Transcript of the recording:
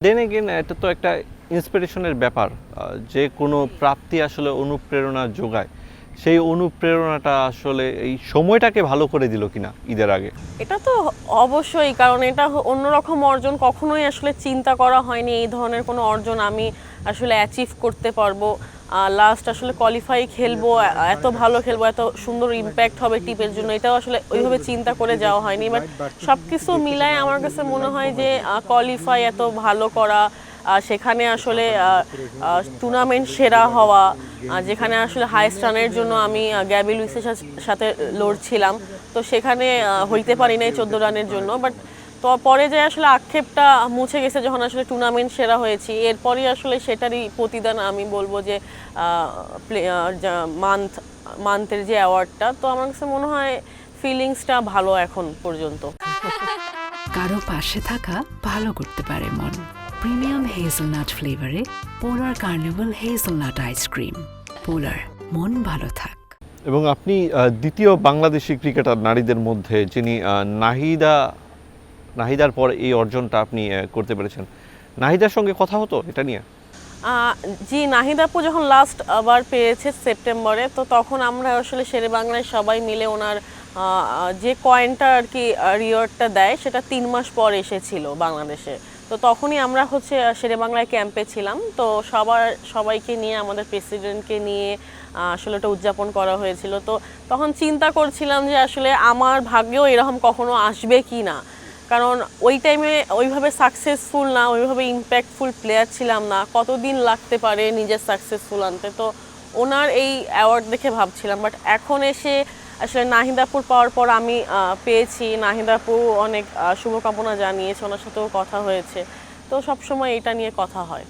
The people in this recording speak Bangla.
দেন এগেন এটা তো একটা ইন্সপিরেশনের ব্যাপার, যে কোনো প্রাপ্তি আসলে অনুপ্রেরণা যোগায়। সেই অনুপ্রেরণাটা আসলে এই সময়টাকে ভালো করে দিল কিনা ঈদের আগে? এটা তো অবশ্যই, কারণ এটা অন্যরকম অর্জন, কখনোই আসলে চিন্তা করা হয়নি এই ধরনের কোনো অর্জন আমি আসলে অ্যাচিভ করতে পারবো। লাস্ট আসলে কোয়ালিফাই খেলবো, এত ভালো খেলবো, এত সুন্দর ইম্প্যাক্ট হবে টিপের জন্য, এটাও আসলে ওইভাবে চিন্তা করে যাওয়া হয়নি। বাট সব কিছু মিলায় আমার কাছে মনে হয় যে কোয়ালিফাই এত ভালো করা, সেখানে আসলে টুর্নামেন্ট সেরা হওয়া, যেখানে আসলে হাইস্ট রানের জন্য আমি গ্যাবি লুইসের সাথে লড়ছিলাম, তো সেখানে হইতে পারি নাই 14 রানের জন্য। বাট তো পরে যে আসলে আক্ষেপটা মুছে গেছে যখন আসলে টুর্নামেন্ট সেরা হয়েছি, এরপরই আসলে সেটারই প্রতিদান আমি বলবো যে মান্থের যে অ্যাওয়ার্ডটা, তো আমার কাছে মনে হয় ফিলিংসটা ভালো এখন পর্যন্ত। কারো পাশে থাকা ভালো করতে পারে মন। প্রিমিয়াম হেজেলনাট ফ্লেভারে পোলার কার্নিভাল হেজেলনাট আইসক্রিম। পোলার, মন ভালো থাক। এবং আপনি দ্বিতীয় বাংলাদেশি ক্রিকেটার নারীদের মধ্যে যিনি নাহিদার পর এই অর্জনটা আপনি করতে পেরেছেন। নাহিদার সঙ্গে কথা হতো এটা নিয়ে? জি, নাহিদ আপু যখন লাস্ট আবার পেয়েছে সেপ্টেম্বরে, তো তখন আমরা আসলে শেরে বাংলায় সবাই মিলে ওনার যে কয়েনটা আর কি রিওয়ার্ডটা দেয়, সেটা 3 মাস পর এসেছিল বাংলাদেশে। তো তখনই আমরা হচ্ছে শেরে বাংলায় ক্যাম্পে ছিলাম, তো সবাইকে নিয়ে, আমাদের প্রেসিডেন্টকে নিয়ে আসলে ওটা উদযাপন করা হয়েছিল। তো তখন চিন্তা করছিলাম যে আসলে আমার ভাগ্যেও এরকম কখনো আসবে কি না, কারণ ওই টাইমে ওইভাবে সাকসেসফুল না, ওইভাবে ইম্প্যাক্টফুল প্লেয়ার ছিলাম না, কতদিন লাগতে পারে নিজের সাকসেসফুল আনতে। তো ওনার এই অ্যাওয়ার্ড দেখে ভাবছিলাম, বাট এখন এসে আসলে নাহিদাপুর পাওয়ার পর আমি পেয়েছি। নাহিদাপু অনেক শুভকামনা জানিয়েছে, ওনার সাথেও কথা হয়েছে, তো সবসময় এটা নিয়ে কথা হয়।